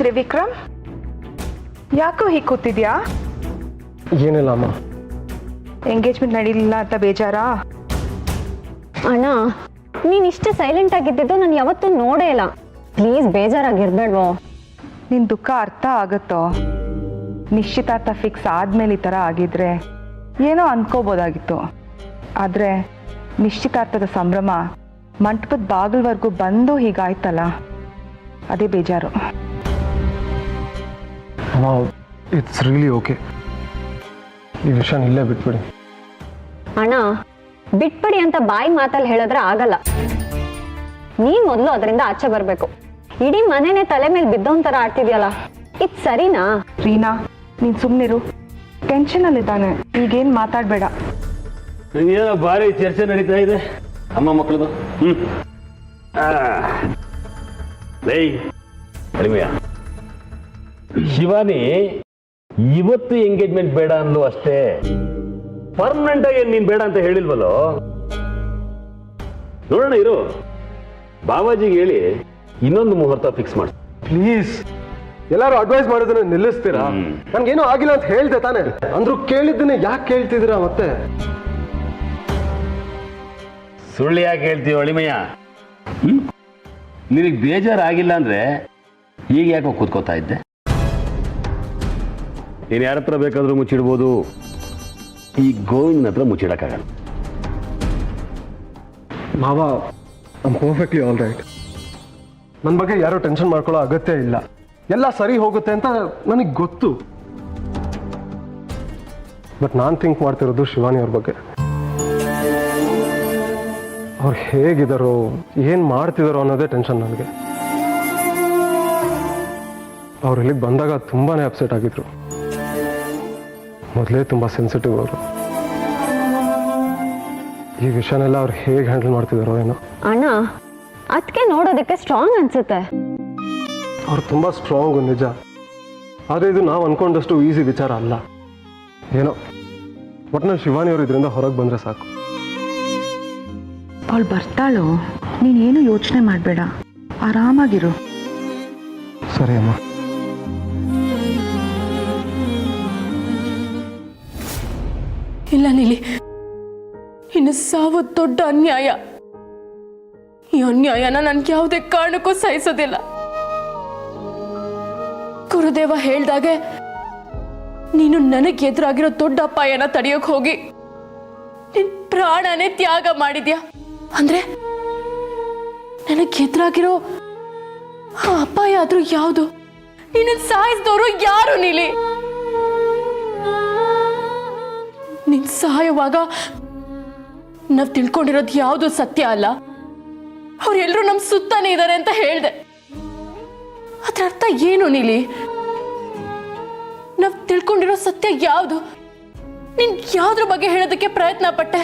ತ್ರಿವಿಕ್ರಮ್, ಯಾಕೋ ಹೀಗೆ ಕೂತಿದ್ಯಾ? ಏನಿಲ್ಲ ಅಮ್ಮ. ಎಂಗೇಜ್ಮೆಂಟ್ ನಡೀಲಿಲ್ಲ ಅಂತ ಬೇಜಾರಾ? ಅಣ್ಣ, ನೀನ್ ಇಷ್ಟು ಸೈಲೆಂಟ್ ಆಗಿದ್ದು ನಾನು ಯಾವತ್ತೂ ನೋಡೇ ಇಲ್ಲ. ಪ್ಲೀಸ್ ಬೇಜಾರಾಗಿರ್ಬೇಡ್ವೋ. ನಿನ್ ದುಃಖ ಅರ್ಥ ಆಗುತ್ತೋ? ನಿಶ್ಚಿತಾರ್ಥ ಫಿಕ್ಸ್ ಆದ್ಮೇಲೆ ಈ ಥರ ಆಗಿದ್ರೆ ಏನೋ ಅನ್ಕೋಬೋದಾಗಿತ್ತು. ಆದರೆ ನಿಶ್ಚಿತಾರ್ಥದ ಸಂಭ್ರಮ ಮಂಟಪದ ಬಾಗಿಲ್ವರೆಗೂ ಬಂದು ಹೀಗಾಯ್ತಲ್ಲ, ಅದೇ ಬೇಜಾರು. ಅಮ್ಮ, ಇಟ್ಸ್ ರಿಯಲಿ ಓಕೆ. ಈ ವಿಷಯ ಇಲ್ಲೇ ಬಿಟ್ಬಿಡಿ. ಅಣ್ಣ, ಬಿಟ್ಬಿಡಿ ಅಂತ ಬಾಯಿ ಮಾತಲ್ಲಿ ಹೇಳಿದ್ರೆ ಆಗಲ್ಲ. ನೀನ್ ಮೊದಲು ಅದರಿಂದ ಆಚೆ ಬರ್ಬೇಕು. ಇಡೀ ಮನೆನೇ ತಲೆ ಮೇಲೆ ಬಿದ್ದೋಂತರ ಆಡ್ತಿದ್ಯಲ್ಲ, ಇದು ಸರಿನಾ? ರೀನಾ, ನೀನ್ ಸುಮ್ಮನಿರು. ಟೆನ್ಷನಲ್ಲಿದ್ದಾನೆ, ಈಗೇನು ಮಾತಾಡಬೇಡ. ಏನೋ ಭಾರಿ ಚರ್ಚೆ ನಡೀತಾ ಇದೆ ಅಮ್ಮ ಮಕ್ಕಳದು. ಕಡಿಮೆಯ ಶಿವಾನಿ ಇವತ್ತು ಎಂಗೇಜ್ಮೆಂಟ್ ಬೇಡ ಅನ್ಲು ಅಷ್ಟೇ. ಪರ್ಮನೆಂಟ್ ಆಗಿ ನೀನ್ ಬೇಡ ಅಂತ ಹೇಳಿಲ್ವಲ್ಲೋ? ನೋಡೋಣ ಇರು, ಬಾಬಾಜಿಗೆ ಹೇಳಿ ಇನ್ನೊಂದು ಮುಹೂರ್ತ ಫಿಕ್ಸ್ ಮಾಡಿ. ಪ್ಲೀಸ್, ಎಲ್ಲಾರು ಅಡ್ವೈಸ್ ಮಾಡೋದನ್ನ ನಿಲ್ಲಿಸ್ತೀರಾ? ನನ್ಗೇನೋ ಆಗಿಲ್ಲ ಅಂತ ಹೇಳ್ದೆ ತಾನೆ. ಅಂದ್ರೂ ಕೇಳಿದ್ದನ್ನ ಯಾಕೆ ಕೇಳ್ತಿದ್ದೀರಾ ಮತ್ತೆ? ಸುಳ್ಳು ಯಾಕೆ ಹೇಳ್ತೀವಿ ಅಳಿಮಯ್ಯ? ನಿನಗೆ ಬೇಜಾರಾಗಿಲ್ಲ ಅಂದ್ರೆ ಈಗ ಯಾಕೋ ಕೂತ್ಕೋತಾ ಇದ್ದೆ? ನೀನು ಯಾರ ಹತ್ರ ಬೇಕಾದ್ರೂ ಮುಚ್ಚಿಡ್ಬೋದು, ಈ ಗೋವಿಂದನ ಹತ್ರ ಮುಚ್ಚಿಡಕ್ಕಾಗಲ್ಲ. ಮಾವ, ಐಮ್ ಪರ್ಫೆಕ್ಟ್ಲಿ ಆಲ್ ರೈಟ್. ನನ್ನ ಬಗ್ಗೆ ಯಾರು ಟೆನ್ಷನ್ ಮಾಡ್ಕೊಳ್ಳೋ ಅಗತ್ಯ ಇಲ್ಲ. ಎಲ್ಲ ಸರಿ ಹೋಗುತ್ತೆ ಅಂತ ನನಗೆ ಗೊತ್ತು. ಬಟ್ ನಾನು ಥಿಂಕ್ ಮಾಡ್ತಿರೋದು ಶಿವಾನಿ ಅವ್ರ ಬಗ್ಗೆ. ಅವ್ರು ಹೇಗಿದ್ದಾರೋ, ಏನು ಮಾಡ್ತಿದಾರೋ ಅನ್ನೋದೇ ಟೆನ್ಷನ್ ನನಗೆ. ಅವ್ರು ಇಲ್ಲಿಗೆ ಬಂದಾಗ ತುಂಬಾನೇ ಅಪ್ಸೆಟ್ ಆಗಿದ್ರು. ಮೊದಲೇ ತುಂಬ ಸೆನ್ಸಿಟಿವ್ ಅವರು. ಈ ವಿಷಯನೆಲ್ಲ ಅವ್ರು ಹೇಗೆ ಹ್ಯಾಂಡಲ್ ಮಾಡ್ತಿದಾರೋ ಏನೋ. ಅಣ್ಣ, ಅದಕ್ಕೆ ನೋಡೋದಕ್ಕೆ ಸ್ಟ್ರಾಂಗ್ ಅನ್ಸುತ್ತೆ. ಅವ್ರು ತುಂಬ ಸ್ಟ್ರಾಂಗು ನಿಜ. ಆದರೆ ಇದು ನಾವು ಅನ್ಕೊಂಡಷ್ಟು ಈಸಿ ವಿಚಾರ ಅಲ್ಲ. ಏನೋ ಒಟ್ಟಿನಲ್ಲಿ ಶಿವಾನಿ ಅವರು ಇದರಿಂದ ಹೊರಗೆ ಬಂದರೆ ಸಾಕು. ಅವಳು ಬರ್ತಾಳೋ, ನೀನೇನು ಯೋಚನೆ ಮಾಡಬೇಡ, ಆರಾಮಾಗಿರು. ಸರಿ ಅಮ್ಮ. ಇಲ್ಲ ನೀಲಿ, ಇನ್ನು ಸಾವು ದೊಡ್ಡ ಅನ್ಯಾಯ. ಈ ಅನ್ಯಾಯನ ನನ್ಗೆ ಯಾವುದೇ ಕಾರಣಕ್ಕೂ ಸಹಿಸೋದಿಲ್ಲ. ಗುರುದೇವ ಹೇಳ್ದಾಗೆ ನೀನು ನನಗೆ ಎದುರಾಗಿರೋ ದೊಡ್ಡ ಅಪಾಯನ ತಡೆಯೋಕ್ ಹೋಗಿ ನಿನ್ ಪ್ರಾಣನೇ ತ್ಯಾಗ ಮಾಡಿದ್ಯಾ. ಅಂದ್ರೆ ನನಗೆ ಎದುರಾಗಿರೋ ಆ ಅಪಾಯ ಆದ್ರೂ ಯಾವುದು? ನಿನ್ನ ಸಾಯಿಸಿದವರು ಯಾರು ನೀಲಿ? ನಿನ್ ಸಾಯುವಾಗ ನಾವ್ ತಿಳ್ಕೊಂಡಿರೋದು ಯಾವುದು ಸತ್ಯ ಅಲ್ಲ. ಅವ್ರೆಲ್ಲರೂ ನಮ್ ಸುತ್ತಾನೆ ಇದ್ದಾರೆ ಅಂತ ಹೇಳ್ದೆ. ಅದ್ರ ಅರ್ಥ ಏನು ನೀಲಿ? ನಾವ್ ತಿಳ್ಕೊಂಡಿರೋ ಸತ್ಯ ಯಾವುದು? ನೀನ್ ಯಾವ್ದ್ರ ಬಗ್ಗೆ ಹೇಳೋದಕ್ಕೆ ಪ್ರಯತ್ನ ಪಟ್ಟೆ?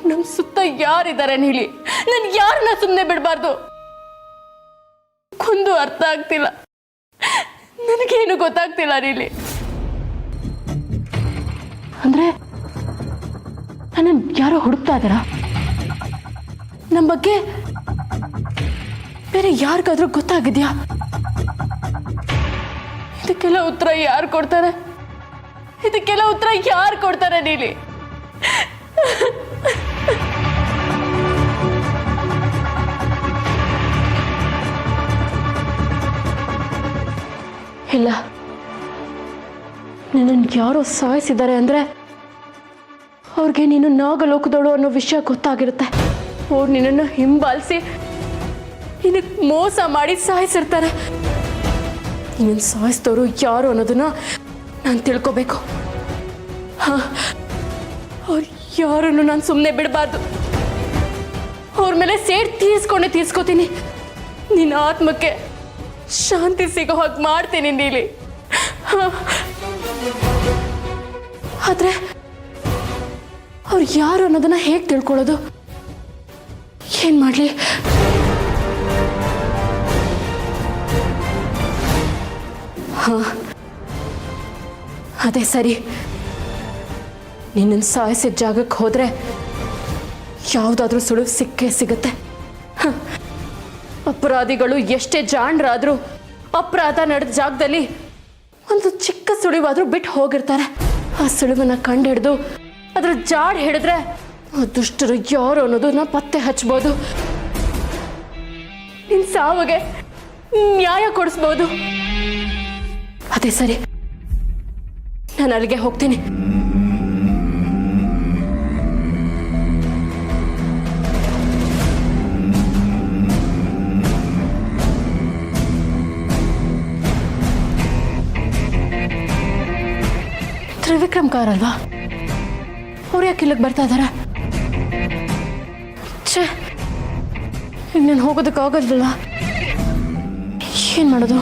ನಮ್ ಸುತ್ತ ಯಾರಿದ್ದಾರೆ ನೀಲಿ? ನನ್ ಯಾರನ್ನ ಸುಮ್ಮನೆ ಬಿಡಬಾರ್ದು. ಒಂದು ಅರ್ಥ ಆಗ್ತಿಲ್ಲ, ನನಗೇನು ಗೊತ್ತಾಗ್ತಿಲ್ಲ ನೀಲಿ. ಅಂದ್ರೆ ನನ್ನ ಯಾರೋ ಹುಡುಕ್ತಾ ಇದಾರ? ನಮ್ಮ ಬಗ್ಗೆ ಬೇರೆ ಯಾರಿಗಾದ್ರೂ ಗೊತ್ತಾಗಿದ್ಯಾ? ಇದಕ್ಕೆಲ್ಲ ಉತ್ತರ ಯಾರು ಕೊಡ್ತಾರೆ? ಇದಕ್ಕೆಲ್ಲ ಉತ್ತರ ಯಾರು ಕೊಡ್ತಾರೆ ನೀಲಿ? ಇಲ್ಲ, ನಿನ್ನನ್ನು ಯಾರೋ ಸಾಯಿಸಿದ್ದಾರೆ ಅಂದ್ರೆ ಅವ್ರಿಗೆ ನೀನು ನಾಗಲೋಕದೋಳು ಅನ್ನೋ ವಿಷಯ ಗೊತ್ತಾಗಿರುತ್ತೆ. ಅವ್ರು ನಿನ್ನನ್ನು ಹಿಂಬಾಲಿಸಿ ನಿನಗೆ ಮೋಸ ಮಾಡಿ ಸಾಯಿಸಿರ್ತಾರೆ. ನಿನ್ನನ್ನು ಸಾಯಿಸಿದವರು ಯಾರು ಅನ್ನೋದನ್ನ ನಾನು ತಿಳ್ಕೋಬೇಕು. ಅವ್ರು ಯಾರನ್ನು ನಾನು ಸುಮ್ಮನೆ ಬಿಡಬಾರ್ದು. ಅವ್ರ ಮೇಲೆ ಸೇಡ್ ತೀರ್ಸ್ಕೋತೀನಿ. ನಿನ್ನ ಆತ್ಮಕ್ಕೆ ಶಾಂತಿ ಸಿಗೋ ಹಾಗೆ ಮಾಡ್ತೀನಿ ನೀಲಿ. ಆದ್ರೆ ಅವ್ರು ಯಾರು ಅನ್ನೋದನ್ನ ಹೇಗೆ ತಿಳ್ಕೊಳ್ಳೋದು? ಏನ್ ಮಾಡ್ಲಿ? ಅದೇ ಸರಿ. ನಿನ್ನನ್ನು ಸಾಯಿಸಿದ ಜಾಗಕ್ಕೆ ಹೋದ್ರೆ ಯಾವುದಾದ್ರೂ ಸುಳಿವು ಸಿಕ್ಕೇ ಸಿಗುತ್ತೆ. ಅಪರಾಧಿಗಳು ಎಷ್ಟೇ ಜಾಣರಾದ್ರೂ ಅಪರಾಧ ನಡೆದ ಜಾಗದಲ್ಲಿ ಒಂದು ಚಿಕ್ಕ ಸುಳಿವಾದ್ರೂ ಬಿಟ್ಟು ಹೋಗಿರ್ತಾರೆ. ಆ ಸುಳಿವನ್ನ ಕಂಡಿಡ್ದು ಅದ್ರ ಜಾಡ್ ಹಿಡಿದ್ರೆ ಆ ದುಷ್ಟರು ಯಾರು ಅನ್ನೋದನ್ನ ಪತ್ತೆ ಹಚ್ಬೋದು. ನಿನ್ ಸಾವಿಗೆ ನ್ಯಾಯ ಕೊಡಿಸ್ಬೋದು. ಅದೇ ಸರಿ, ನಾನು ಅಲ್ಲಿಗೆ ಹೋಗ್ತೀನಿ. ತ್ರಿವಿಕ್ರಮ್ ಕಾರ್ ಅಲ್ವಾ? ಅವ್ರು ಯಾಕೆ ಇಲ್ಲಿಗೆ ಬರ್ತಾ ಇದಾರೆ? ಛೇ, ಈಗ ನಾನು ಹೋಗೋದಕ್ಕಾಗಲ್ವಲ್ಲ. ಏನ್ ಮಾಡೋದು?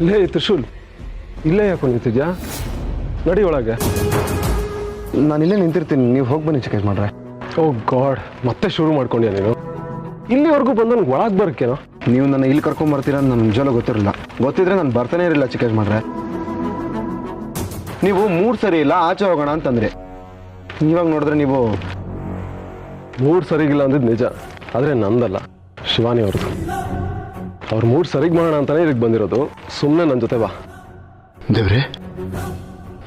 ಲೇ ತ್ರಿಶೂಲ್, ಇಲ್ಲೇ ಯಾಕೆ ನಿಂತಿದ್ಯಾ? ನಡಿ ಒಳಗೆ. ನಾನು ಇಲ್ಲೇ ನಿಂತಿರ್ತೀನಿ, ನೀವು ಹೋಗಿ ಬನ್ನಿ ಚಿಕ್ಕೇಶ್ ಮಾಡ್ರೆ. ಓ ಗಾಡ್, ಮತ್ತೆ ಶುರು ಮಾಡ್ಕೊಂಡ್ಯಾ ನೀನು? ಇಲ್ಲಿವರೆಗೂ ಬಂದು ನನಗೆ ಒಳಗೆ ಬರೋಕ್ಕೇನೋ? ನೀವು ನನ್ನ ಇಲ್ಲಿ ಕರ್ಕೊಂಬರ್ತೀರ ಅಂತ ನನ್ನ ನಿಜವೂ ಗೊತ್ತಿರಲಿಲ್ಲ. ಗೊತ್ತಿದ್ರೆ ನಾನು ಬರ್ತಾನೆ ಇರಲಿಲ್ಲ ಚಿಕ್ಕೇಶ್ ಮಾಡ್ರೆ. ನೀವು 3 ಸರಿ ಇಲ್ಲ ಆಚೆ ಹೋಗೋಣ ಅಂತಂದ್ರೆ, ಇವಾಗ ನೋಡಿದ್ರೆ ನೀವು ಮೂಡ್ ಸರಿಗಿಲ್ಲ ಅಂದಿದ್ದು ನಿಜ, ಆದರೆ ನಂದಲ್ಲ, ಶಿವಾನಿ ಅವ್ರದ್ದು. ಅವ್ರು ಮೂಡ್ ಸರಿಗೆ ಮಾಡೋಣ ಅಂತಾನೆ ಇದಕ್ಕೆ ಬಂದಿರೋದು. ಸುಮ್ಮನೆ ನನ್ನ ಜೊತೆ ಬಾ. ದೇವ್ರೆ,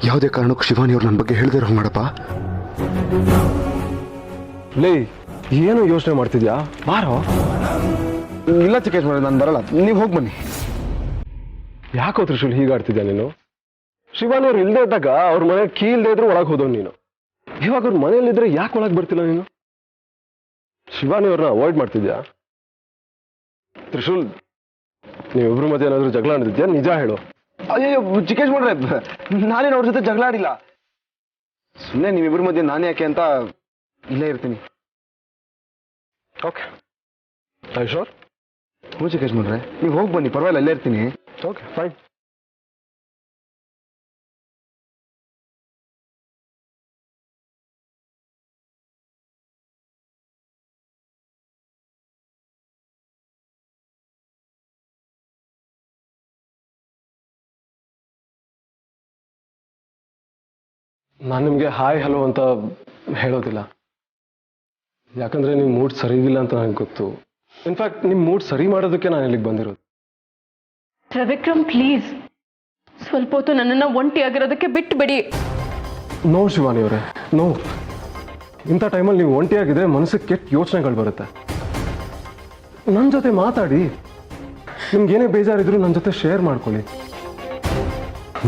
ಯಾವುದೇ ಕಾರಣಕ್ಕೂ ಶಿವಾನಿ ಅವ್ರು ನನ್ನ ಬಗ್ಗೆ ಹೇಳ್ದಿರೋ ಮಾಡಪ್ಪ. ಲೇ, ಏನು ಯೋಚನೆ ಮಾಡ್ತಿದ್ಯಾ? ಬಾರೋ. ಇಲ್ಲ ಚಿಕ್ಕೇಶ್ ಮಾಡ್ರೆ, ನಾನು ಬರಲ್ಲ, ನೀವು ಹೋಗಿ ಬನ್ನಿ. ಯಾಕೋ ತ್ರಿಶೂಲ್ ಹೀಗಾಡ್ತಿದ್ಯಾ ನೀನು? ಶಿವಾನಿ ಅವ್ರು ಇಲ್ಲದೆ ಇದ್ದಾಗ ಅವ್ರ ಮನೆ ಕೀಲ್ದೇ ಇದ್ರು ಒಳಗೆ ಹೋದವ್ ನೀನು. ಇವಾಗ ಅವ್ರ ಮನೆಯಲ್ಲಿದ್ರೆ ಯಾಕೆ ಒಳಗೆ ಬರ್ತಿಲ್ಲ ನೀನು? ಶಿವಾನಿ ಅವ್ರನ್ನ ಅವಾಯ್ಡ್ ಮಾಡ್ತಿದ್ಯಾ? ತ್ರಿಶೂಲ್, ನೀವಿಬ್ರು ಮಧ್ಯೆ ಏನಾದ್ರು ಜಗಳ ನಡೆದಿದ್ಯಾ? ನಿಜ ಹೇಳು. ಅಯ್ಯೋ ಚಿಕ್ಕೇಶ್ ಮಾಡ್ರೆ, ನಾನೇನು ಅವ್ರ ಜೊತೆ ಜಗಳ ಆಡಿಲ್ಲ. ಸುಮ್ಮನೆ ನೀವಿಬ್ಬರ ಮಧ್ಯೆ ನಾನು ಯಾಕೆ ಅಂತ ಇಲ್ಲೇ ಇರ್ತೀನಿ. Okay, I sure? ಹ್ಞೂ ಚಿಕ್ಕೇಶ್ ಮಾಡ್ರೆ, ನೀವು ಹೋಗಿ ಬನ್ನಿ, ಪರವಾಗಿಲ್ಲ, ಇಲ್ಲೇ ಇರ್ತೀನಿ. Okay, fine. ನಾನು ನಿಮಗೆ ಹಾಯ್ ಹಲೋ ಅಂತ ಹೇಳೋದಿಲ್ಲ, ಯಾಕಂದ್ರೆ ನಿಮ್ಮ ಮೂಡ್ ಸರಿಗಿಲ್ಲ ಅಂತ ನನಗೆ ಗೊತ್ತು. ಇನ್ಫ್ಯಾಕ್ಟ್ ನಿಮ್ಮ ಮೂಡ್ ಸರಿ ಮಾಡೋದಕ್ಕೆ ನಾನು ಇಲ್ಲಿಗೆ ಬಂದಿರೋದು. ತ್ರಿವಿಕ್ರಮ್, ಪ್ಲೀಸ್ ಸ್ವಲ್ಪ ಹೊತ್ತು ನನ್ನನ್ನು ಒಂಟಿಯಾಗಿರೋದಕ್ಕೆ ಬಿಟ್ಟು ಬಿಡಿ. ನೋ ಶಿವಾನಿ ಅವರೇ, ನೋ. ಇಂಥ ಟೈಮಲ್ಲಿ ನೀವು ಒಂಟಿಯಾಗಿದ್ರೆ ಮನಸ್ಸಿಗೆ ಕೆಟ್ಟ ಯೋಚನೆಗಳು ಬರುತ್ತೆ. ನನ್ನ ಜೊತೆ ಮಾತಾಡಿ, ನಿಮ್ಗೇನೇ ಬೇಜಾರಿದ್ರು ನನ್ನ ಜೊತೆ ಶೇರ್ ಮಾಡ್ಕೊಳ್ಳಿ.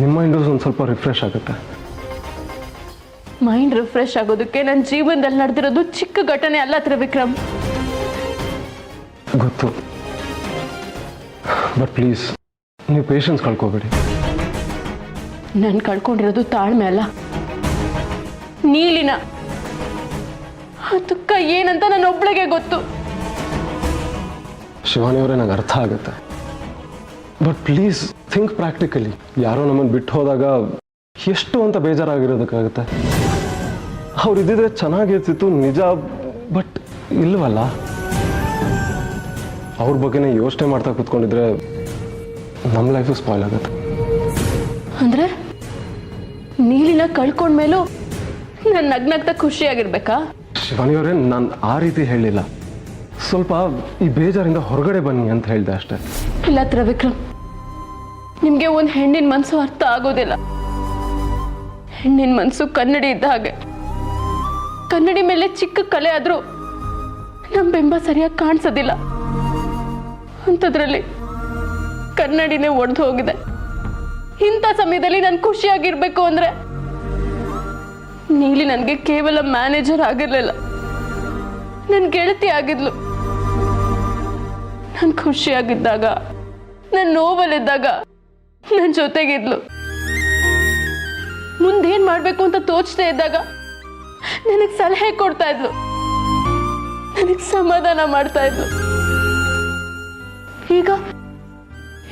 ನಿಮ್ಮ ಮೈಂಡು ಒಂದು ಸ್ವಲ್ಪ ರಿಫ್ರೆಶ್ ಆಗುತ್ತೆ. ಮೈಂಡ್ ರಿಫ್ರೆಶ್ ಆಗೋದಕ್ಕೆ ನನ್ನ ಜೀವನದಲ್ಲಿ ನಡೆದಿರೋದು ಚಿಕ್ಕ ಘಟನೆ ಅಲ್ಲ ತ್ರಿವಿಕ್ರಮ್. ಗೊತ್ತು, ಬಟ್ ಪ್ಲೀಸ್ ನೀವು ಪೇಷನ್ಸ್ ಕಳ್ಕೊಬೇಡಿ. ನಾನು ಕಳ್ಕೊಂಡಿರೋದು ತಾಳ್ಮೆ ಅಲ್ಲ, ನೀಲಿನ. ಆ ದುಃಖ ಏನಂತ ನನ್ನ ಒಬ್ಳಿಗೆ ಗೊತ್ತು. ಶಿವಾನಿ ಅವರೇ, ನಂಗೆ ಅರ್ಥ ಆಗುತ್ತೆ, ಬಟ್ ಪ್ಲೀಸ್ ಥಿಂಕ್ ಪ್ರಾಕ್ಟಿಕಲಿ. ಯಾರೋ ನಮ್ಮನ್ನು ಬಿಟ್ಟು ಹೋದಾಗ ಎಷ್ಟು ಅಂತ ಬೇಜಾರಾಗಿರೋದಕ್ಕಾಗುತ್ತೆ. ಅವ್ರು ಇದ್ದಿದ್ರೆ ಚೆನ್ನಾಗಿರ್ತಿತ್ತು ನಿಜ, ಬಟ್ ಇಲ್ವಲ್ಲ. ಅವ್ರ ಬಗ್ಗೆನೇ ಯೋಚನೆ ಮಾಡ್ತಾ ಕೂತ್ಕೊಂಡಿದ್ರೆ ನಮ್ಮ ಲೈಫು ಸ್ಪಾಯ್ಲ್ ಆಗುತ್ತೆ. ಅಂದ್ರೆ ನೀಲಿನ ಕಳ್ಕೊಂಡ್ಮೇಲೂ ನಾನು ನಗ್ನಗ್ತಾ ಖುಷಿಯಾಗಿರ್ಬೇಕಾ? ಶಿವಾನಿ ಅವರೇ, ನಾನು ಆ ರೀತಿ ಹೇಳಿಲ್ಲ. ಸ್ವಲ್ಪ ಈ ಬೇಜಾರಿಂದ ಹೊರಗಡೆ ಬನ್ನಿ ಅಂತ ಹೇಳಿದೆ ಅಷ್ಟೇ. ಇಲ್ಲ ತ್ರಿವಿಕ್ರಮ್, ನಿಮಗೆ ಒಂದು ಹೆಣ್ಣಿನ ಮನಸ್ಸು ಅರ್ಥ ಆಗೋದಿಲ್ಲ. ಹೆಣ್ಣಿನ ಮನಸ್ಸು ಕನ್ನಡಿ ಇದ್ದ ಹಾಗೆ. ಕನ್ನಡಿ ಮೇಲೆ ಚಿಕ್ಕ ಕಲೆ ಆದ್ರೂ ನಮ್ಮ ಬಿಂಬ ಸರಿಯಾಗಿ ಕಾಣಿಸೋದಿಲ್ಲ. ಅಂಥದ್ರಲ್ಲಿ ಕನ್ನಡಿನೇ ಒಡೆದು ಹೋಗಿದೆ. ಇಂಥ ಸಮಯದಲ್ಲಿ ನಾನು ಖುಷಿಯಾಗಿರ್ಬೇಕು ಅಂದ್ರೆ ನೀಲಿ ನನಗೆ ಕೇವಲ ಮ್ಯಾನೇಜರ್ ಆಗಿರ್ಲಿಲ್ಲ, ನನ್ನ ಗೆಳತಿ ಆಗಿದ್ಲು. ನಾನು ಖುಷಿಯಾಗಿದ್ದಾಗ, ನನ್ನ ನೋವಲ್ಲಿದ್ದಾಗ ನನ್ನ ಜೊತೆಗಿದ್ಲು. ಮುಂದೇನ್ ಮಾಡ್ಬೇಕು ಅಂತ ತೋಚ್ತಾ ಇದ್ದಾಗ ನನಗೆ ಸಲಹೆ ಕೊಡ್ತಾ ಇದ್ಲು, ನನಗೆ ಸಮಾಧಾನ ಮಾಡ್ತಾ ಇದ್ಲು. ಈಗ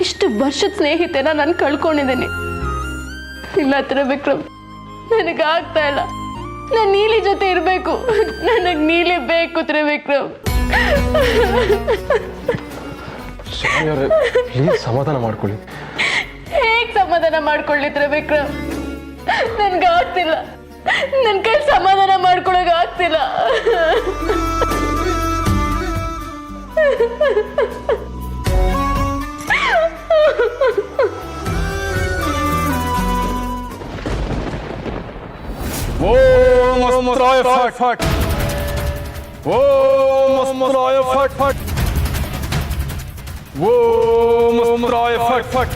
ಇಷ್ಟು ವರ್ಷದ ಸ್ನೇಹಿತೆನ ನಾನು ಕಳ್ಕೊಂಡಿದ್ದೀನಿ. ಇಲ್ಲ ತ್ರಿವಿಕ್ರಮ್, ನನಗಾಗ್ತಾ ಇಲ್ಲ. ನಾನು ನೀಲಿ ಜೊತೆ ಇರಬೇಕು. ನನಗೆ ನೀಲಿ ಬೇಕು ತ್ರಿವಿಕ್ರಮ್. ಶಿವಾನಿ ಅವರೇ, ಪ್ಲೀಸ್ ಸಮಾಧಾನ ಮಾಡ್ಕೊಳ್ಳಿ. ಹೇಗೆ ಸಮಾಧಾನ ಮಾಡ್ಕೊಳ್ಳಿದ್ರೆ ವಿಕ್ರಮ್? ನನ್ಗೆ ಆಗ್ತಿಲ್ಲ, ನನ್ ಕೈ ಸಮಾಧಾನ ಮಾಡ್ಕೊಳಕ್ ಆಗ್ತಿಲ್ಲ. ओम अस्त्राय फट फट ओम अस्त्राय फट फट ओम अस्त्राय फट फट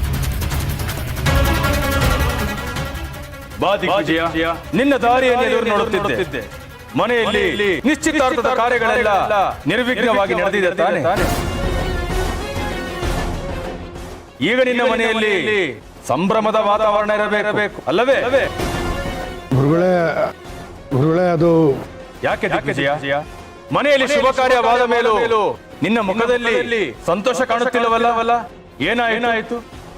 ಬಾದಿಜ್ಜಿಯ ನಿನ್ನ ದಾರಿಯನ್ನು ಎದುರು ನೋಡುತ್ತಿದ್ದೆ. ಮನೆಯಲ್ಲಿ ನಿಶ್ಚಿತಾರ್ಥದ ಕಾರ್ಯಗಳೆಲ್ಲ ನಿರ್ವಿಘ್ನವಾಗಿ ನಡೆದಿದೆ ತಾನೆ? ಈಗ ನಿನ್ನ ಮನೆಯಲ್ಲಿ ಸಂಭ್ರಮದ ವಾತಾವರಣ ಇರಬೇಕು ಅಲ್ಲವೇ? ಗುರುಗಳೇ ಅದು ಯಾಕೆ ದಿಗ್ವಿಜಯ, ಮನೆಯಲ್ಲಿ ಶುಭ ಕಾರ್ಯವಾದ ಮೇಲೂ ನಿನ್ನ ಮುಖದಲ್ಲಿ ಸಂತೋಷ ಕಾಣುತ್ತಿಲ್ಲವಲ್ಲ? ಏನಾಯ್ತು?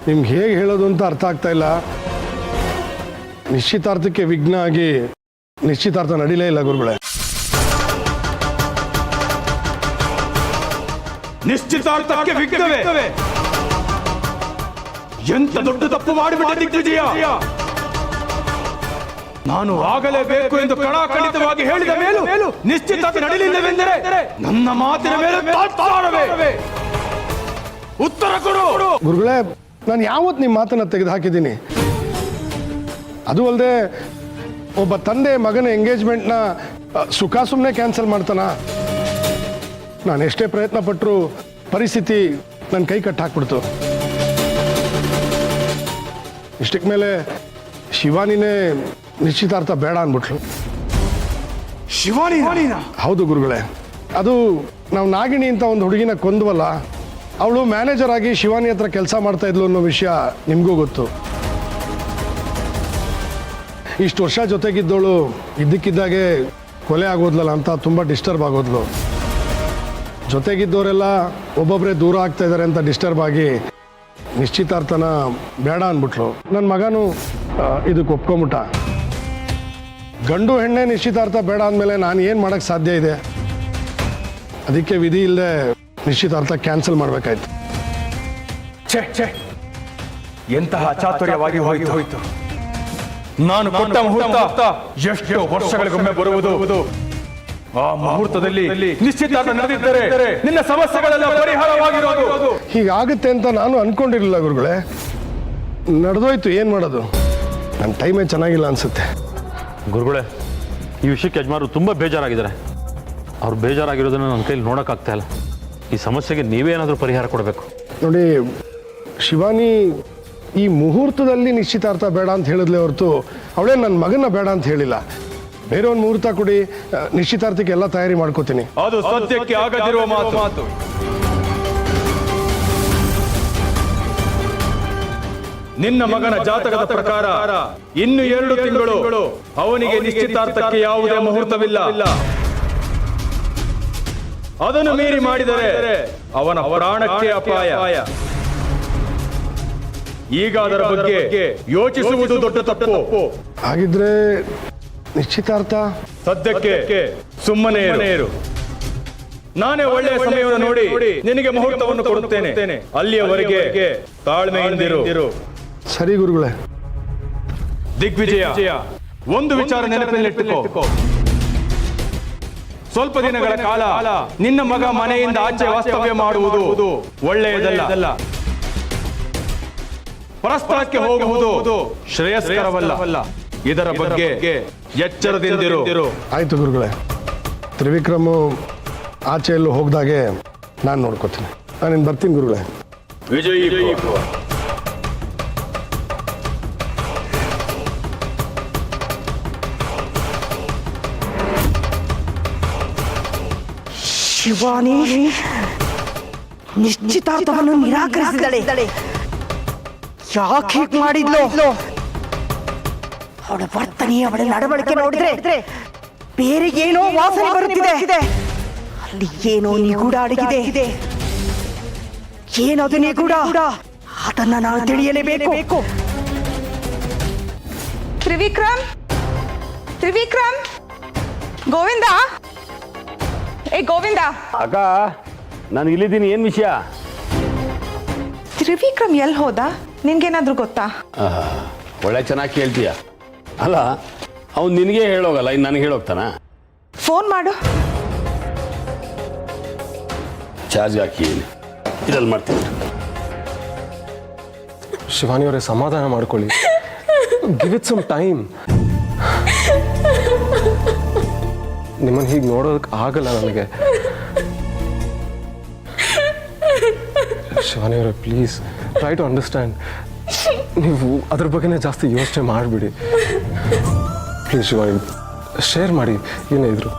ನಿಮ್ಗೆ ಹೇಗೆ ಹೇಳೋದು ಅಂತ ಅರ್ಥ ಆಗ್ತಾ ಇಲ್ಲ. ನಿಶ್ಚಿತಾರ್ಥಕ್ಕೆ ವಿಘ್ನ ಆಗಿ ನಿಶ್ಚಿತಾರ್ಥ ನಡೀಲೇ ಇಲ್ಲ ಗುರುಗಳೇ. ನಿಶ್ಚಿತಾರ್ಥಕ್ಕೆ ವಿಘ್ನವೇ? ಎಂತ ದೊಡ್ಡ ತಪ್ಪು ಮಾಡಿಬಿಟ್ಟ ದಿಗ್ವಿಜಯ. ನಾನು ಆಗಲೇಬೇಕು ಎಂದು ಕಣಾಖಂಡಿತವಾಗಿ ಹೇಳಿದ ಮೇಲೂ ನಿಶ್ಚಿತಾರ್ಥ ನಡೀಲಿಲ್ಲವೆಂದರೆ ನನ್ನ ಮಾತಿನ ಮೇಲೆ ತಾತ್ಸಾರವೇ? ಉತ್ತರ ಕೊಡು. ಗುರುಗಳೇ, ನಾನು ಯಾವತ್ತು ನಿಮ್ಮ ಮಾತನ್ನ ತೆಗೆದು ಹಾಕಿದ್ದೀನಿ. ಅದು ಅಲ್ಲದೆ ಒಬ್ಬ ತಂದೆ ಮಗನ ಎಂಗೇಜ್ಮೆಂಟ್ನ ಸುಖ ಸುಮ್ಮನೆ ಕ್ಯಾನ್ಸಲ್ ಮಾಡ್ತಾನ? ನಾನು ಎಷ್ಟೇ ಪ್ರಯತ್ನ ಪಟ್ಟರು ಪರಿಸ್ಥಿತಿ ನನ್ನ ಕೈ ಕಟ್ಟಿ ಹಾಕ್ಬಿಡ್ತು. ಇಷ್ಟಕ್ಕೆ ಮೇಲೆ ಶಿವಾನಿನೇ ನಿಶ್ಚಿತಾರ್ಥ ಬೇಡ ಅಂದ್ಬಿಟ್ಲು. ಶಿವಾನಿನ? ಹೌದು ಗುರುಗಳೇ. ಅದು ನಾವು ನಾಗಿಣಿ ಅಂತ ಒಂದು ಹುಡುಗಿನ ಕೊಂದ್ವಲ್ಲ, ಅವಳು ಮ್ಯಾನೇಜರ್ ಆಗಿ ಶಿವಾನಿ ಹತ್ರ ಕೆಲಸ ಮಾಡ್ತಾ ಇದ್ಲು ಅನ್ನೋ ವಿಷಯ ನಿಮಗೂ ಗೊತ್ತು. ಇಷ್ಟು ವರ್ಷ ಜೊತೆಗಿದ್ದವಳು ಇದ್ದಕ್ಕಿದ್ದಾಗೆ ಕೊಲೆ ಆಗೋದ್ಲಲ್ಲ ಅಂತ ತುಂಬ ಡಿಸ್ಟರ್ಬ್ ಆಗೋದ್ಲು. ಜೊತೆಗಿದ್ದವರೆಲ್ಲ ಒಬ್ಬೊಬ್ಬರೇ ದೂರ ಆಗ್ತಾ ಇದ್ದಾರೆ ಅಂತ ಡಿಸ್ಟರ್ಬ್ ಆಗಿ ನಿಶ್ಚಿತಾರ್ಥನ ಬೇಡ ಅಂದ್ಬಿಟ್ಲು. ನನ್ನ ಮಗನೂ ಇದಕ್ಕೆ ಒಪ್ಕೊಂಬಿಟ್ಟ. ಗಂಡು ಹೆಣ್ಣೆ ನಿಶ್ಚಿತಾರ್ಥ ಬೇಡ ಅಂದಮೇಲೆ ನಾನು ಏನು ಮಾಡೋಕ್ಕೆ ಸಾಧ್ಯ ಇದೆ? ಅದಕ್ಕೆ ವಿಧಿ ಇಲ್ಲದೆ ನಿಶ್ಚಿತಾರ್ಥ ಕ್ಯಾನ್ಸಲ್ ಮಾಡಬೇಕಾಯ್ತು. ಛೇ, ಎಂತಹ ಚಾತುರ್ಯವಾಗಿ ಹೋಯಿತು. ನಾನು ಕೊಟ್ಟ ಮುಹೂರ್ತ ಎಷ್ಟು ವರ್ಷಗಳಿಗೊಮ್ಮೆ ಬರುವುದು. ಆ ಮುಹೂರ್ತದಲ್ಲಿ ನಿಶ್ಚಿತಾರ್ಥ ನಡೆದಿದ್ದರೆ ನಿನ್ನ ಸಮಸ್ಯೆಗಳೆಲ್ಲ ಪರಿಹಾರವಾಗಿರೋದು. ಹೀಗಾಗುತ್ತೆ ಅಂತ ನಾನು ಅನ್ಕೊಂಡಿರಲಿಲ್ಲ ಗುರುಗಳೇ. ನಡೆದೋಯ್ತು, ಏನು ಮಾಡೋದು? ನನ್ನ ಟೈಮೇ ಚೆನ್ನಾಗಿಲ್ಲ ಅನ್ಸುತ್ತೆ. ಗುರುಗಳೇ, ಈ ವಿಷಯಕ್ಕೆ ಯಜಮಾನರು ತುಂಬ ಬೇಜಾರಾಗಿದ್ದಾರೆ. ಅವ್ರು ಬೇಜಾರಾಗಿರೋದನ್ನು ನನ್ನ ಕೈಲಿ ನೋಡೋಕ್ಕಾಗ್ತಾ ಇಲ್ಲ. ಈ ಸಮಸ್ಯೆಗೆ ನೀವೇನಾದರೂ ಪರಿಹಾರ ಕೊಡಬೇಕು. ನೋಡಿ, ಶಿವಾನಿ ಈ ಮುಹೂರ್ತದಲ್ಲಿ ನಿಶ್ಚಿತಾರ್ಥ ಬೇಡ ಅಂತ ಹೇಳಿದ್ಲೆ ಹೊರತು ಅವಳೇ ನನ್ನ ಮಗನ ಬೇಡ ಅಂತ ಹೇಳಿಲ್ಲ. ಬೇರೆ ಒಂದು ಮುಹೂರ್ತ ಕೊಡಿ, ನಿಶ್ಚಿತಾರ್ಥಕ್ಕೆ ಎಲ್ಲ ತಯಾರಿ ಮಾಡ್ಕೋತೀನಿ. ಅದು ಸದ್ಯಕ್ಕೆ ಆಗದಿರುವ ಮಾತು. ನಿನ್ನ ಮಗನ ಜಾತಕದ ಪ್ರಕಾರ ಇನ್ನು 2 ತಿಂಗಳು ಅವನಿಗೆ ನಿಶ್ಚಿತಾರ್ಥಕ್ಕೆ ಯಾವುದೇ ಮುಹೂರ್ತವಿಲ್ಲ. ಅದನ್ನು ಮೀರಿ ಮಾಡಿದರೆ ಅವನ ಪ್ರಾಣಕ್ಕೆ ಅಪಾಯ. ಈಗ ಅದರ ಬಗ್ಗೆ ಯೋಚಿಸುವುದು ದೊಡ್ಡ ತಪ್ಪು. ಹಾಗಿದ್ರೆ ನಿಶ್ಚಿತಾರ್ಥ ಸದ್ಯಕ್ಕೆ ಸುಮ್ಮನೆ ಇರು. ನಾನೇ ಒಳ್ಳೆಯ ಸಮಯವನ್ನು ನೋಡಿ ನಿನಗೆ ಮುಹೂರ್ತವನ್ನು ಕೊಡುತ್ತೇನೆ. ಅಲ್ಲಿಯವರೆಗೆ ತಾಳ್ಮೆಯಿಂದಿರು. ಸರಿ ಗುರುಗಳೇ. ದಿಗ್ವಿಜಯ, ಒಂದು ವಿಚಾರ ನೆನಪಿನಲ್ಲಿಟ್ಟುಕೋ. ಸ್ವಲ್ಪ ದಿನಗಳ ಕಾಲ ನಿನ್ನ ಮಗ ಮನೆಯಿಂದ ಆಚೆ ವಾಸ್ತವ್ಯ ಮಾಡುವುದು ಒಳ್ಳೆಯದಲ್ಲ. ಪರಸ್ಪರಕ್ಕೆ ಹೋಗುವುದು ಶ್ರೇಯಸ್ಕರವಲ್ಲ. ಇದರ ಬಗ್ಗೆ ಎಚ್ಚರದಿಂದಿರು. ಆಯ್ತು ಗುರುಗಳೇ. ತ್ರಿವಿಕ್ರಮು ಆಚೆ ಎಲ್ಲೂ ಹೋಗ್ದಾಗೆ ನಾನು ನೋಡ್ಕೋತೀನಿ. ನಾನಿನ್ನು ಬರ್ತೀನಿ ಗುರುಗಳೇ. ವಿಜಯ್ ಶಿವಾನಿ ನಿಶ್ಚಿತಾರ್ಥವನ್ನು ನಿರಾಕರಿಸಿದಳೆ. ಯಾಕೆ ಹೀಗೆ ಮಾಡಿದ್ಲು? ಅವಳ ವರ್ತನೆ, ಅವಳ ನಡವಳಿಕೆ ನೋಡಿದ್ರೆ ಬೇರೆ ಏನೋ ವಾಸನೆ ಬರುತ್ತಿದೆ. ಅಲ್ಲಿ ಏನೋ ನಿಗೂಢ ಅಡಗಿದೆ. ಏನದು ನಿಗೂಢ? ಅದನ್ನ ನಾವು ತಿಳಿಯಲೇಬೇಕು. ತ್ರಿವಿಕ್ರಮ್, ಗೋವಿಂದ, ಗೋವಿಂದ. ಅಕ್ಕ, ನಾನು ಇಲ್ಲಿದ್ದೀನಿ. ಏನು ವಿಷಯ? ತ್ರಿವಿಕ್ರಮ್ ಎಲ್ಲಿ ಹೋದ? ನಿನ್ಗೇನಾದ್ರೂ ಗೊತ್ತಾ? ಒಳ್ಳೆ ಚೆನ್ನಾಗಿ ಕೇಳ್ತೀಯ. ಅಲ್ಲ ಅವ್ನು ನಿನಗೆ ಹೇಳೋಗಲ್ಲ, ಇನ್ನು ನನಗೆ ಹೇಳೋಗ್ತಾನ? ಫೋನ್ ಮಾಡು. ಚಾರ್ಜ್ ಹಾಕಿ ಇದ್ರಲ್ಲಿ ಮಾಡ್ತೀನಿ. ಶಿವಾನಿ ಅವರೇ, ಸಮಾಧಾನ ಮಾಡ್ಕೊಳ್ಳಿ. Give it some time. ನಿಮ್ಮನ್ನು ಹೀಗೆ ನೋಡೋದಕ್ಕೆ ಆಗಲ್ಲ ನನಗೆ. ಶಿವಾನಿ ಅವರೇ, ಪ್ಲೀಸ್ ಟ್ರೈ ಟು ಅಂಡರ್ಸ್ಟ್ಯಾಂಡ್. ನೀವು ಅದ್ರ ಬಗ್ಗೆನೇ ಜಾಸ್ತಿ ಯೋಚನೆ ಮಾಡಿಬಿಡಿ ಪ್ಲೀಸ್. ಶಿವಾನಿ, ಶೇರ್ ಮಾಡಿ ಏನೇ ಇದ್ರು.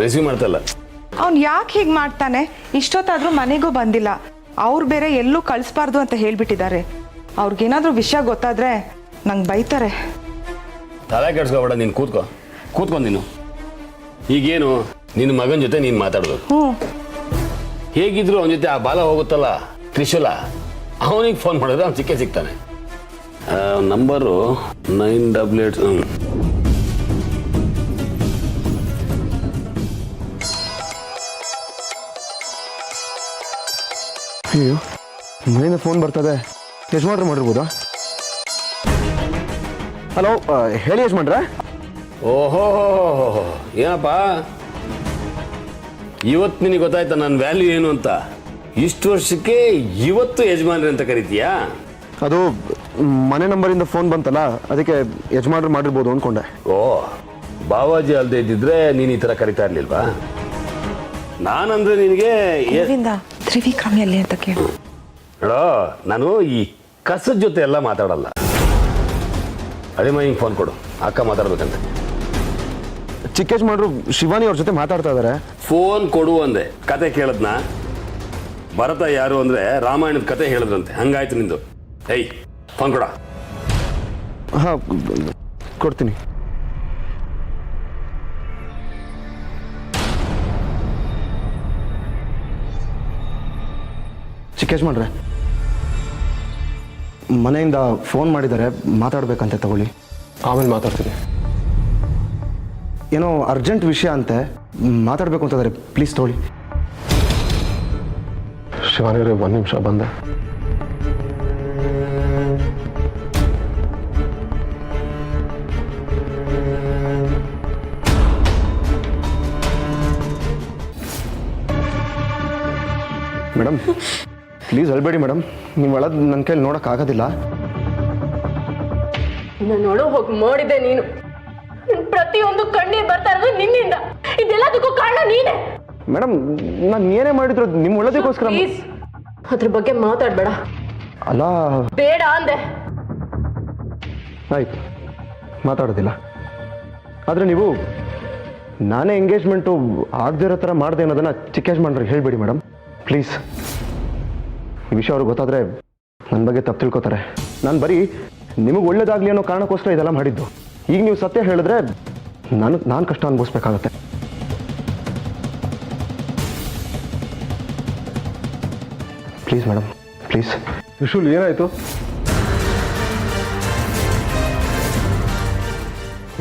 ರಿಸೀವ್ ಮಾಡ್ತಲ್ಲ. ಅವ್ನು ಯಾಕೆ ಹೀಗೆ ಮಾಡ್ತಾನೆ? ಇಷ್ಟೊತ್ತಾದ್ರೂ ಮನೆಗೂ ಬಂದಿಲ್ಲ. ಅವ್ರು ಬೇರೆ ಎಲ್ಲೂ ಕಳಿಸ್ಬಾರ್ದು ಅಂತ ಹೇಳ್ಬಿಟ್ಟಿದ್ದಾರೆ. ಅವ್ರಿಗೇನಾದ್ರೂ ವಿಷಯ ಗೊತ್ತಾದ್ರೆ ನಂಗೆ ಬೈತಾರೆ. ತಲೆ ಕೆಡ್ಸ್ಕೊಬೇಡ, ನೀನು ಕೂತ್ಕೊ ನೀನು. ಈಗೇನು ನಿನ್ನ ಮಗನ ಜೊತೆ ನೀನು ಮಾತಾಡೋದು? ಹೇಗಿದ್ರು ಅವನ ಜೊತೆ ಆ ಬಾಲ ಹೋಗುತ್ತಲ್ಲ ತ್ರಿಶೂಲ, ಅವನಿಗೆ ಫೋನ್ ಮಾಡಿದ್ರೆ ಅವ್ನು ಸಿಗ್ತಾನೆ. ನಂಬರು 988. ಅಯ್ಯೋ, ಮನೆಯಿಂದ ಫೋನ್ ಬರ್ತದೆ. ಯಜಮಾನ್ರು ಮಾಡಿರ್ಬೋದಾ? ಹಲೋ, ಹೇಳಿ ಯಜಮಾನ್ರೆ. ಓಹೋ, ಏನಪ್ಪ ಇವತ್ತು ನಿನಗೆ ಗೊತ್ತಾಯ್ತಾ ನನ್ನ ವ್ಯಾಲ್ಯೂ ಏನು ಅಂತ? ಇಷ್ಟು ವರ್ಷಕ್ಕೆ ಇವತ್ತು ಯಜಮಾನ್ರಿ ಅಂತ ಕರಿತೀಯಾ? ಅದು ಮನೆ ನಂಬರಿಂದ ಫೋನ್ ಬಂತಲ್ಲ, ಅದಕ್ಕೆ ಯಜಮಾನ್ರು ಮಾಡಿರ್ಬೋದು ಅಂದ್ಕೊಂಡೆ. ಓ, ಬಾವಾಜಿ ಅಲ್ಲದೆ ಇದ್ದಿದ್ರೆ ನೀನು ಈ ಥರ ಕರಿತಾ ಇರ್ಲಿಲ್ವಾ? ನಾನಂದ್ರೆ ನಿನಗೆ ತ್ರಿವಿಕ್ರಮ್ ಎಲ್ಲಿ ಅಂತ ಕೇಳು. ಹೇಳೋ, ನಾನು ಈ ಕಸದ ಜೊತೆ ಎಲ್ಲ ಮಾತಾಡಲ್ಲ. ಅದೇ ಹಿಂಗೆ ಫೋನ್ ಕೊಡು, ಅಕ್ಕ ಮಾತಾಡ್ಬೇಕಂತ. ಚಿಕ್ಕ ಯಜಮಾನ್ರು ಶಿವಾನಿ ಅವ್ರ ಜೊತೆ ಮಾತಾಡ್ತಾ ಇದ್ದಾರೆ. ಫೋನ್ ಕೊಡು ಅಂದೆ, ಕತೆ ಕೇಳದ್ನ? ಭರತ ಯಾರು ಅಂದ್ರೆ ರಾಮಾಯಣದ ಕತೆ ಹೇಳಿದ್ರಂತೆ, ಹಂಗಾಯ್ತು ನಿಂದು. ಏಯ್, ಫೋನ್ ಕೊಡ. ಹಾಂ, ಕೊಡ್ತೀನಿ. ಚಿಕ್ಕ ಯಜಮಾನ್ರೆ, ಮನೆಯಿಂದ ಫೋನ್ ಮಾಡಿದ್ದಾರೆ, ಮಾತಾಡ್ಬೇಕಂತೆ, ತಗೊಳ್ಳಿ. ಆಮೇಲೆ ಮಾತಾಡ್ತೀನಿ. ಏನೋ ಅರ್ಜೆಂಟ್ ವಿಷಯ ಅಂತೆ, ಮಾತಾಡಬೇಕು ಅಂತಂದರೆ ಪ್ಲೀಸ್ ತಗೊಳ್ಳಿ. ಶಿವಾನಿ ಅವರೇ, 1 ನಿಮಿಷ ಬಂದೆ. ಮೇಡಮ್, ಪ್ಲೀಸ್ ಅಳ್ಬೇಡಿ ಮೇಡಮ್. ನೀವು ಅಳೋದು ನನ್ನ ಕೈಲಿ ನೋಡೋಕ್ಕಾಗೋದಿಲ್ಲ. ನಾನು ಹೋಗಿ ನೋಡಿದೆ. ನೀನು ಪ್ರತಿಯೊಂದು ಕಣ್ಣೀರ್ ಬರ್ತಾ ಇರೋದು ನಿನ್ನಿಂದ. ಇದೆಲ್ಲದಕ್ಕೂ ಕಾರಣ ನೀನೇ. ಮೇಡಮ್, ನಾನು ಏನೇ ಮಾಡಿದ್ರು ನಿಮ್ಮ ಒಳ್ಳೇದಕ್ಕೋಸ್ಕರ. ಪ್ಲೀಸ್ ಅದ್ರ ಬಗ್ಗೆ ಮಾತಾಡ್ಬೇಡ. ಅಲ್ಲ, ಬೇಡ ಅಂದೆ. ಆಯ್ತು, ಮಾತಾಡೋದಿಲ್ಲ. ಆದರೆ ನೀವು ನಾನೇ ಎಂಗೇಜ್ಮೆಂಟು ಆಗದೇ ಇರೋ ಥರ ಮಾಡಿದೆ ಅನ್ನೋದನ್ನು ಚಿಕ್ಕ ಯಜಮಾನ್ರಿಗೆ ಹೇಳಬೇಡಿ ಮೇಡಮ್, ಪ್ಲೀಸ್. ಈ ವಿಷಯ ಅವ್ರಿಗೆ ಗೊತ್ತಾದರೆ ನನ್ನ ಬಗ್ಗೆ ತಪ್ಪು ತಿಳ್ಕೊತಾರೆ. ನಾನು ಬರೀ ನಿಮಗೆ ಒಳ್ಳೇದಾಗಲಿ ಅನ್ನೋ ಕಾರಣಕ್ಕೋಸ್ಕರ ಇದೆಲ್ಲ ಮಾಡಿದ್ದು. ಈಗ ನೀವು ಸತ್ಯ ಹೇಳಿದ್ರೆ ನಾನು ಕಷ್ಟ ಅನುಭವಿಸ್ಬೇಕಾಗತ್ತೆ. Please madam, please. ತ್ರಿಶೂಲ್, ಏನಾಯ್ತು?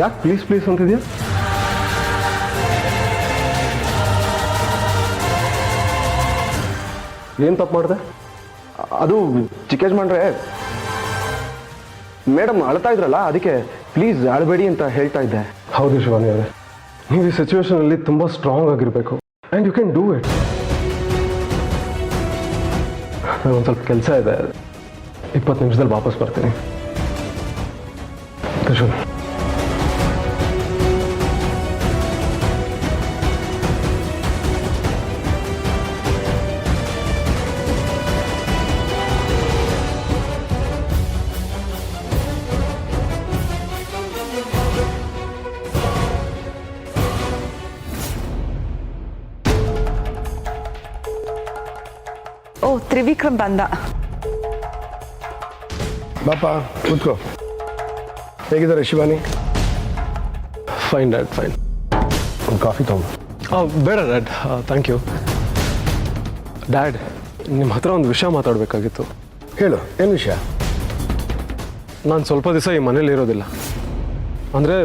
ಯಾಕೆ ಪ್ಲೀಸ್ ಪ್ಲೀಸ್ ಅಂತಿದ್ಯಾ? ಏನು ತಪ್ಪು ಮಾಡಿದೆ? ಅದು ಚಿಕ್ಕ ಯಜಮಾನ್ರೆ, ಮೇಡಮ್ ಅಳ್ತಾ ಇದ್ರಲ್ಲ, ಅದಕ್ಕೆ ಪ್ಲೀಸ್ ಅಳಬೇಡಿ ಅಂತ ಹೇಳ್ತಾ ಇದ್ದೆ. ಹೌದು ಶಿವಾನಿ ಅವರೇ, ನೀವು ಈ ಸಿಚುವೇಶನಲ್ಲಿ ತುಂಬ ಸ್ಟ್ರಾಂಗ್ ಆಗಿರಬೇಕು. And you can do it. ನನಗೊಂದು ಸ್ವಲ್ಪ ಕೆಲಸ ಇದೆ, 20 ನಿಮಿಷದಲ್ಲಿ ವಾಪಸ್ ಬರ್ತೀನಿ. ತ್ರಿಶೂಲ್, ಓ, ತ್ರಿವಿಕ್ರಮ್ ಬಂದ. ಬಾಪ, ಕೂತ್ಕೋ. ಹೇಗಿದ್ದಾರೆ ಶಿವಾನಿ? Fine dad, fine. ಒಂದು ಕಾಫಿ ತಗೊಂಡು. ಬೇಡ ಡ್ಯಾಡ್, ಥ್ಯಾಂಕ್ ಯು. ಡ್ಯಾಡ್, ನಿಮ್ಮ ಹತ್ರ ಒಂದು ವಿಷಯ ಮಾತಾಡಬೇಕಾಗಿತ್ತು. ಹೇಳು, ಏನು ವಿಷಯ? ನಾನು ಸ್ವಲ್ಪ ದಿವಸ ಈ ಮನೇಲಿ ಇರೋದಿಲ್ಲ. ಅಂದರೆ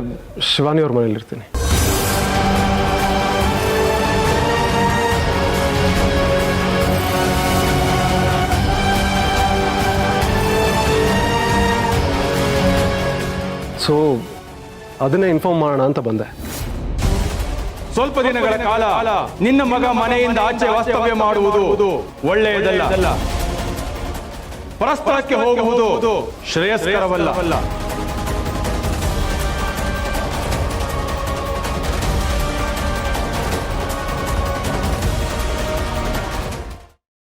ಶಿವಾನಿ ಅವ್ರ ಮನೇಲಿ ಇರ್ತೀನಿ. ಸೊ ಅದನ್ನೇ ಇನ್ಫಾರ್ಮ್ ಮಾಡೋಣ ಅಂತ ಬಂದೆ. ಸ್ವಲ್ಪ ದಿನಗಳ ಕಾಲ ನಿನ್ನ ಮಗ ಮನೆಯಿಂದ ಆಚೆ ವಾಸ್ತವ್ಯ ಮಾಡುವುದು ಒಳ್ಳೆಯದಲ್ಲ. ಪರಸ್ಪರಕ್ಕೆ ಹೋಗುವುದು ಶ್ರೇಯಸ್ಕರವಲ್ಲ.